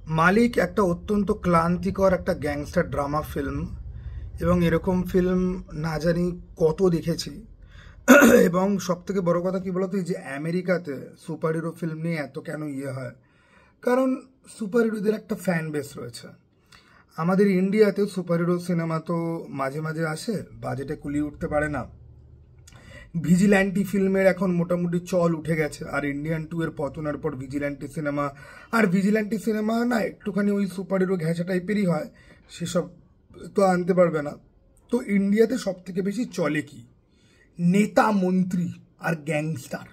মালিক একটা অত্যন্ত ক্লান্তিকর একটা গ্যাংস্টার ড্রামা ফিল্ম, এবং এরকম ফিল্ম না জানি কত দেখেছি। এবং সব থেকে বড় কথা কি বলতো, এই যে আমেরিকাতে সুপার হিরো ফিল্ম নিয়ে এত কেন হয়, কারণ সুপার হিরোদের একটা ফ্যান বেস রয়েছে। আমাদের ইন্ডিয়াতে সুপার হিরো সিনেমা তো মাঝে মাঝে আসে, বাজেটে কুলিয়ে উঠতে পারে না। ভিজিল্যান্টি ফিল্মের এখন মোটামুটি চল উঠে গেছে, আর ইন্ডিয়ান টু এর পতনের পর ভিজিল্যান্টি সিনেমা, আর ভিজিল্যান্টি সিনেমা না একটুখানি ওই সুপার হিরো ঘেঁষা টাইপেরই হয়, সেসব তো আনতে পারবে না। তো ইন্ডিয়াতে সব থেকে বেশি চলে কি, নেতা মন্ত্রী আর গ্যাংস্টার।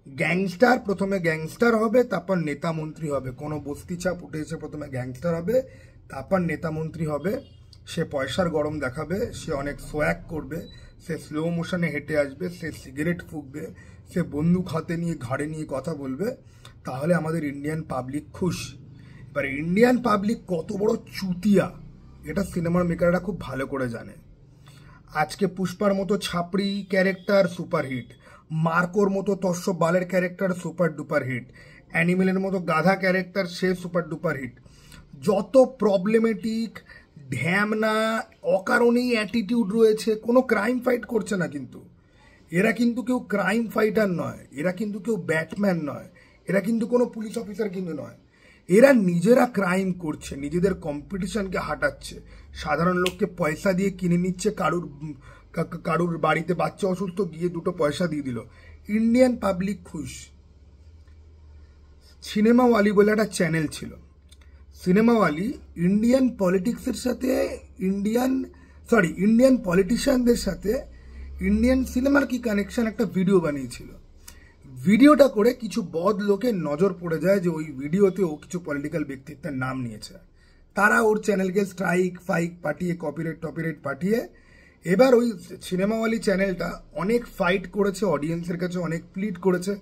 গ্যাংস্টার প্রথমে গ্যাংস্টার হবে, তারপর নেতা মন্ত্রী হবে। কোনো বস্তি চাপ উঠে এসে প্রথমে গ্যাংস্টার হবে, তারপর নেতা মন্ত্রী হবে। সে পয়সার গরম দেখাবে, সে অনেক সোয়াগ করবে, সে স্লো মোশনে হেঁটে আসবে, সে সিগারেট ফুঁকবে, সে বন্দুক হাতে নিয়ে ঘাড়ে নিয়ে কথা বলবে। তাহলে আমাদের ইন্ডিয়ান পাবলিক খুশ। এবার ইন্ডিয়ান পাবলিক কত বড় চুতিয়া এটা সিনেমার মেকাররা খুব ভালো করে জানে। আজকে পুষ্পার মতো ছাপড়ি ক্যারেক্টার সুপারহিট, মার্কোর মতো তস্য বালের ক্যারেক্টার সুপার ডুপার হিট, অ্যানিমেলের মতো গাধা ক্যারেক্টার সে সুপার ডুপার হিট। যত প্রবলেমেটিক ঢ্যামনা অকারণেই অ্যাটিটিউড রয়েছে, কোনো ক্রাইম ফাইট করছে না, কিন্তু এরা কিন্তু কেউ ক্রাইম ফাইটার নয়, এরা কিন্তু কেউ ব্যাটম্যান নয়, এরা কিন্তু কোনো পুলিশ অফিসার কিন্তু নয়। এরা নিজেরা ক্রাইম করছে, নিজেদের কম্পিটিশনকে হাঁটাচ্ছে, সাধারণ লোককে পয়সা দিয়ে কিনে নিচ্ছে। কারুর বাড়িতে বাচ্চা অসুস্থ, গিয়ে দুটো পয়সা দিয়ে দিল, ইন্ডিয়ান পাবলিক খুশ। সিনেমাওয়ালি বলে একটা চ্যানেল ছিল, সিনেমাওয়ালি ইন্ডিয়ান পলিটিক্সের সাথে ইন্ডিয়ান পলিটিশিয়ানদের সাথে ইন্ডিয়ান সিনেমার কি কানেকশন একটা ভিডিও বানিয়েছিল। ভিডিওটা করে কিছু বদ লোকের নজর পড়ে যায় যে ওই ভিডিওতে ও কিছু পলিটিক্যাল ব্যক্তিত্বের নাম নিয়েছে। তারা ওর চ্যানেলকে স্ট্রাইক ফাইক পাঠিয়ে, কপিরাইট পাঠিয়ে, এবার ওই সিনেমাওয়ালি চ্যানেলটা অনেক ফাইট করেছে, অডিয়েন্সের কাছে অনেক প্লিড করেছে।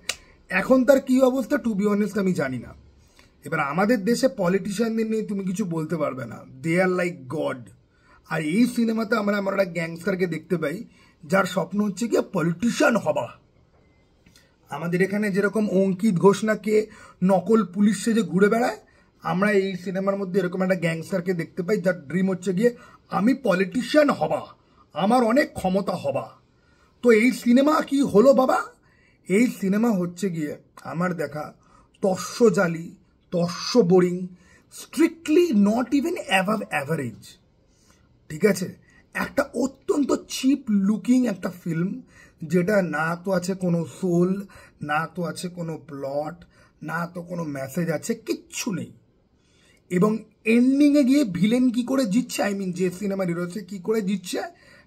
এখন তার কি অবস্থা টু বি অনেস্ট আমি জানি না। এবার আমাদের দেশে পলিটিশিয়ানদের নিয়ে তুমি কিছু বলতে পারবে না, দে আর লাইক গড। আর এই সিনেমাতে আমরা একটা গ্যাংস্টারকে দেখতে পাই যার স্বপ্ন হচ্ছে গিয়ে পলিটিশিয়ান হবা। আমাদের এখানে যেরকম অঙ্কিত ঘোষণাকে নকল পুলিশ সেজে ঘুরে বেড়ায়, আমরা এই সিনেমার মধ্যে এরকম একটা গ্যাংস্টারকে দেখতে পাই যার ড্রিম হচ্ছে গিয়ে আমি পলিটিশিয়ান হবা, আমার অনেক ক্ষমতা হবা। তো এই সিনেমা কি হলো বাবা? এই সিনেমা হচ্ছে গিয়ে আমার দেখা তস্য জালি, তস্য বোরিং, স্ট্রিক্টলি নট ইভেন অ্যাভাব অ্যাভারেজ। ঠিক আছে, একটা অত্যন্ত চিপ লুকিং একটা ফিল্ম, যেটা না তো আছে কোনো সোল, না তো আছে কোনো প্লট, না তো কোনো মেসেজ আছে, কিচ্ছু নেই। এবং এন্ডিংয়ে গিয়ে ভিলেন কি করে জিতছে, যে সিনেমার হিরোসে কি করে জিতছে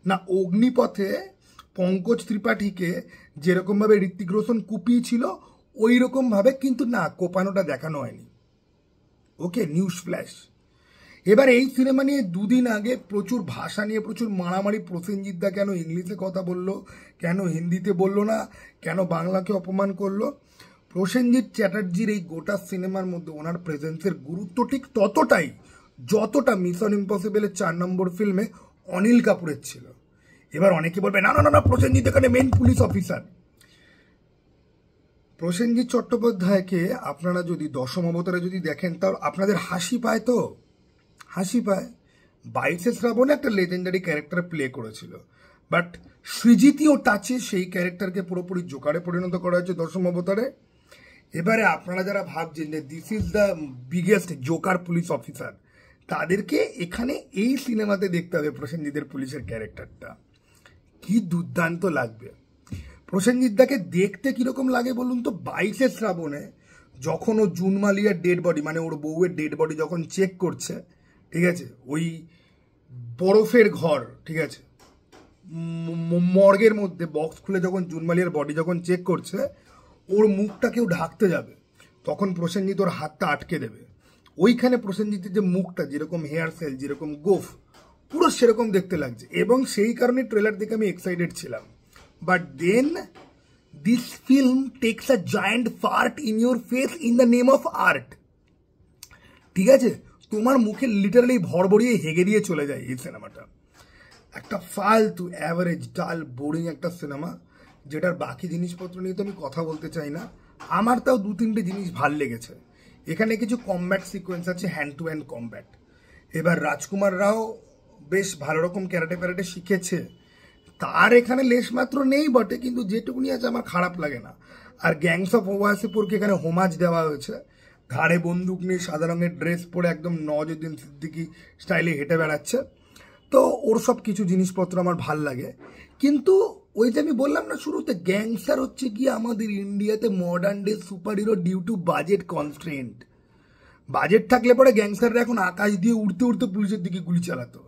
না, অগ্নিপথে পঙ্কজ ত্রিপাঠীকে যেরকমভাবে ঋত্বিক রোশন কুপিয়েছিল ওই রকমভাবে, কিন্তু না, কোপানোটা দেখানো হয়নি। ওকে, নিউজ ফ্ল্যাশ। এবার এই সিনেমা নিয়ে দুদিন আগে প্রচুর ভাষা নিয়ে প্রচুর মারামারি, প্রসেনজিৎ দা কেন ইংলিশে কথা বললো, কেন হিন্দিতে বললো না, কেন বাংলাকে অপমান করলো। প্রসেনজিৎ চ্যাটার্জির এই গোটা সিনেমার মধ্যে ওনার প্রেজেন্সের গুরুত্ব ঠিক ততটাই যতটা মিশন ইম্পসিবলের 4 নম্বর ফিল্মে অনিল কাপুরের ছিল। এবার অনেকে বলবে না না না, প্রসেনজিৎ এখানে মেন পুলিশ অফিসার। প্রসেনজিৎ চট্টোপাধ্যায়কে আপনারা যদি দশম অবতারে যদি দেখেন, তাও আপনাদের হাসি পায়, তো হাসি পায়। 22 শ্রাবণে একটা লেজেন্ডারি ক্যারেক্টার প্লে করেছিল, বাট সৃজিতীয় টাচে সেই ক্যারেক্টারকে পুরোপুরি জোকারে পরিণত করা হয়েছে দশম অবতারে। এবারে আপনারা যারা ভাবছেন যে this is the biggest Joker police officer, তাদেরকে এখানে এই সিনেমাতে দেখতে হবে প্রসেনজিতের পুলিশের ক্যারেক্টারটা। কি দুর্দান্ত লাগবে প্রসেনজিৎ দাকে দেখতে, কিরকম লাগে বলুন তো। 22 শ্রাবণে যখন ও জুন মালিয়ার ডেড বডি, মানে ওর বউয়ের ডেড বডি যখন চেক করছে, ঠিক আছে, ওই বরফের ঘর, ঠিক আছে, মর্গের মধ্যে বক্স খুলে যখন জুন মালিয়ার বডি যখন চেক করছে, ওর মুখটা কেউ ঢাকতে যাবে, তখন প্রসেনজিৎ ওর হাতটা আটকে দেবে। ওইখানে প্রসেনজিতের যে মুখটা, যেরকম হেয়ার সেল, যেরকম গোফ, পুরো সেরকম দেখতে লাগছে। এবং সেই কারণে ট্রেলার দেখে আমি এক্সাইটেড ছিলাম। But then this film takes a giant fart in your face in the name of art. ঠিক আছে, তোমার মুখে লিটারালি ভরভরিয়ে হেগে দিয়ে চলে যায় এই সিনেমাটা। একটা ফালতু অ্যাভারেজ ডাল বোরিং একটা সিনেমা, যেটার বাকি জিনিসপত্র নিয়ে তো আমি কথা বলতে চাই না। আমার তাও 2-3টে জিনিস ভাল লেগেছে। এখানে কিছু কমব্যাট সিকোয়েন্স আছে, হ্যান্ড টু হ্যান্ড কমব্যাট। এবার রাজকুমার রাও বেশ ভালো রকম ক্যারাটে প্যারাটে শিখেছে, তার এখানে লেশ মাত্র নেই বটে, কিন্তু যেটুকুনি আছে আমার খারাপ লাগে না। আর গ্যাংস অফ ওয়াসিপুরকে এখানে হোমাজ দেওয়া হয়েছে, ঘাড়ে বন্দুক নিয়ে সাদা রঙের ড্রেস পরে একদম নওয়াজুদ্দিন সিদ্দিকী স্টাইলে হেঁটে বেড়াচ্ছে। তো ওর সব কিছু জিনিসপত্র আমার ভাল লাগে। কিন্তু ওই যে আমি বললাম না শুরুতে, গ্যাংস্টার হচ্ছে কি আমাদের ইন্ডিয়াতে modern day super hero due to budget constraint. Budget থাকলে পরে গ্যাংস্টাররা এখন আকাশ দিয়ে উড়তে উড়তে পুলিশের দিকে গুলি চালাতো।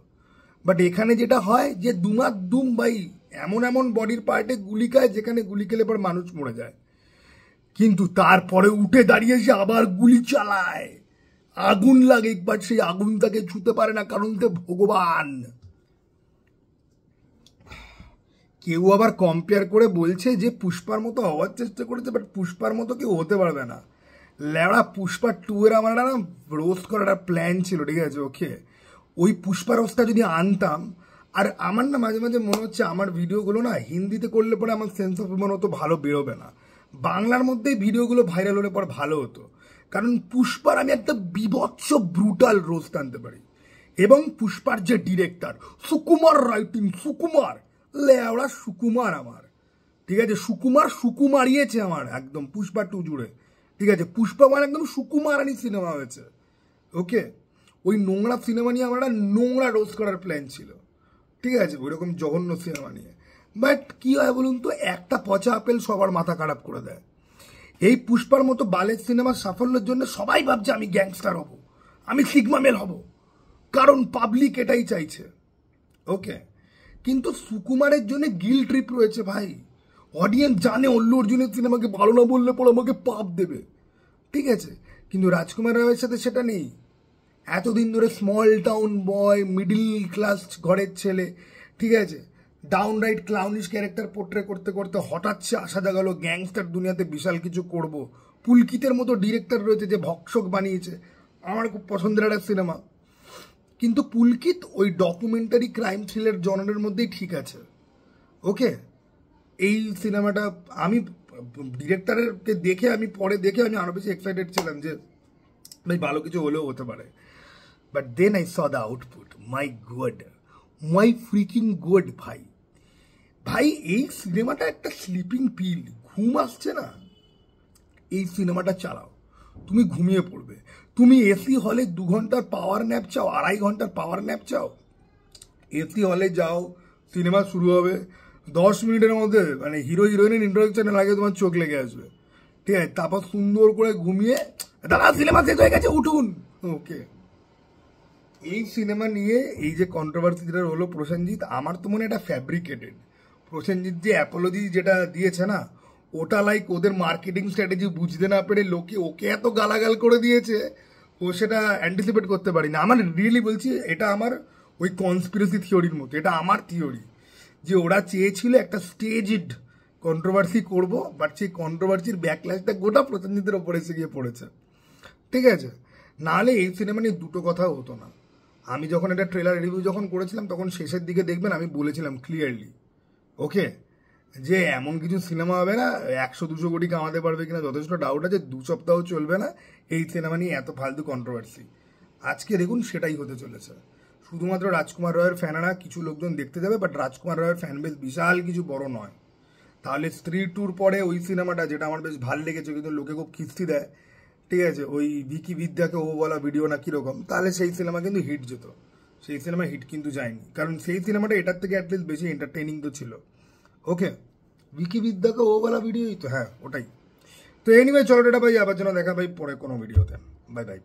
বাট এখানে যেটা হয় যে দুম ভাই এমন এমন বডির পার্টে গুলি খায় যেখানে গুলি খেলে পরে মানুষ মরে যায়, কিন্তু তারপরে উঠে দাঁড়িয়ে সে আবার গুলি চালায়, আগুন লাগে একবার, সেই আগুন তাকে ছুতে পারে না কারণ সে ভগবান। কেউ আবার কম্পেয়ার করে বলছে যে পুষ্পার মতো হওয়ার চেষ্টা করেছে, বাট পুষ্পার মতো কেউ হতে পারবে না। লেওড়া পুষ্পা 2 এর আমার না রোস্ট করার একটা প্ল্যান ছিল, ঠিক আছে? ওকে, ওই পুষ্পা রোস্টটা যদি আনতাম, আর আমার না মাঝে মাঝে মনে হচ্ছে আমার ভিডিওগুলো না হিন্দিতে করলে পরে আমার সেন্স অফ হিউমার অত ভালো বেরোবে না, বাংলার মধ্যেই ভিডিওগুলো ভাইরাল হলে পরে ভালো হতো। কারণ পুষ্পার আমি একটা বিভৎস ব্রুটাল রোস্ট আনতে পারি, এবং পুষ্পার যে ডিরেক্টর সুকুমার রাইটিং, সুকুমার লেওড়া সুকুমার আমার, ঠিক আছে? সুকুমারিয়েছে আমার একদম পুষ্পা 2 জুড়ে, ঠিক আছে? পুষ্পা মানে একদম সুকুমারানি সিনেমা হয়েছে। ওকে, ওই নোংরা সিনেমা নিয়ে আমার একটা নোংরা রোস্ট করার প্ল্যান ছিল, ঠিক আছে? ওইরকম জঘন্য সিনেমা নিয়ে। বাট কি হয় বলুন তো, একটা পচা আপেল সবার মাথা খারাপ করে দেয়। এই পুষ্পার মতো বালের সিনেমার সাফল্যের জন্য সবাই ভাবছে আমি গ্যাংস্টার হব, আমি সিগমা মেল হব, কারণ পাবলিক এটাই চাইছে। ওকে, কিন্তু সুকুমারের জন্য গিল ট্রিপ রয়েছে ভাই। অডিয়েন্স জানে অল্লু অর্জুনের সিনেমাকে ভালো না বললে পরে আমাকে পাপ দেবে, ঠিক আছে? কিন্তু রাজকুমার রাওয়ের সাথে সেটা নেই। এতদিন ধরে স্মল টাউন বয়, মিডিল ক্লাস ঘরের ছেলে, ঠিক আছে, ডাউন রাইট ক্লাউনিশ ক্যারেক্টার পোর্ট্রে করতে করতে হঠাৎ সে আসা জাগালো গ্যাংস্টার দুনিয়াতে বিশাল কিছু করব। পুলকিতের মতো ডিরেক্টর রয়েছে যে ভক্ষক বানিয়েছে, আমার খুব পছন্দের একটা সিনেমা। কিন্তু পুলকিত ওই ডকুমেন্টারি ক্রাইম থ্রিলার জনারের মধ্যেই ঠিক আছে। ওকে, এই সিনেমাটা আমি ডিরেক্টরকে দেখে আমি পরে দেখে আমি আরো বেশি এক্সাইটেড ছিলাম যে ভাই ভালো কিছু হলেও হতে পারে। But then I saw the output, my god, my freaking god. ভাই ভাই এই সিনেমাটা একটা স্লিপিং পিল। ঘুম আসছে না, এই সিনেমাটা চালাও, তুমি ঘুমিয়ে পড়বে। তুমি এসি হলে 2 ঘন্টার পাওয়ার ন্যাপ চাও, 2.5 ঘন্টার পাওয়ার ন্যাপ চাও, এসি হলে যাও, সিনেমা শুরু হবে 10 মিনিটের মধ্যে, মানে হিরো হিরোইনের ইন্ট্রোডাকশনের আগে তোমার চোখ লেগে আসবে, ঠিক আছে? তারপর সুন্দর করে ঘুমিয়ে দাদা সিনেমা শেষ হয়ে গেছে উঠুন। ওকে, এই সিনেমা নিয়ে এই যে কন্ট্রোভার্সি যেটা হলো প্রসেনজিৎ, আমার তো মনে এটা ফ্যাব্রিকেটেড। প্রসেনজিৎ যে অ্যাপোলজি যেটা দিয়েছে না, ওটা লাইক ওদের মার্কেটিং স্ট্র্যাটেজি বুঝতে না পেরে লোকে ওকে এত গালাগাল করে দিয়েছে, ও সেটা অ্যান্টিসিপেট করতে পারি না। আমার রিয়েলি বলছি, এটা আমার ওই কনস্পিরেসি থিওরির মতো, এটা আমার থিওরি যে ওরা চেয়েছিল একটা স্টেজড কন্ট্রোভার্সি করব, বাট সেই কন্ট্রোভার্সির ব্যাকল্যাশটা গোটা প্রসেনজিতের ওপরে এসে গিয়ে পড়েছে, ঠিক আছে? নাহলে এই সিনেমা নিয়ে দুটো কথা হতো না। আমি যখন এটা ট্রেলার রিভিউ যখন করেছিলাম তখন শেষের দিকে দেখবেন আমি বলেছিলাম ক্লিয়ারলি, ওকে, যে এমন কিছু সিনেমা হবে না 100-200 কোটি কামাতে পারবে কিনা যথেষ্ট ডাউট আছে, 2 সপ্তাহ চলবে না এই সিনেমা নিয়ে এত ফালতু কন্ট্রোভার্সি। আজকে দেখুন সেটাই হতে চলেছে। শুধুমাত্র রাজকুমার রায়ের ফ্যানেরা কিছু লোকজন দেখতে যাবে, বাট রাজকুমার রায়ের ফ্যান বেশ বিশাল কিছু বড় নয়। তাহলে স্ত্রী টুর পরে ওই সিনেমাটা যেটা আমার বেশ ভালো লেগেছে, কিন্তু লোকে খুব খিস্তি দেয়, ঠিক আছে, ওই বিকি বিদ্যাকে ও বলা ভিডিও না কিরকম, তাহলে সেই সিনেমা কিন্তু হিট যেত। সেই সিনেমা হিট কিন্তু যায়নি, কারণ সেই সিনেমাটা এটার থেকে অ্যাটলিস্ট বেশি এন্টারটেইনিং তো ছিল। ওকে, বিকি বিদ্যাকে ও বলা ভিডিওই তো, হ্যাঁ ওটাই তো। এনিওয়ে চলো এটা ভাই, আবার যেন দেখা ভাই পরে কোনো ভিডিওতে। Bye bye.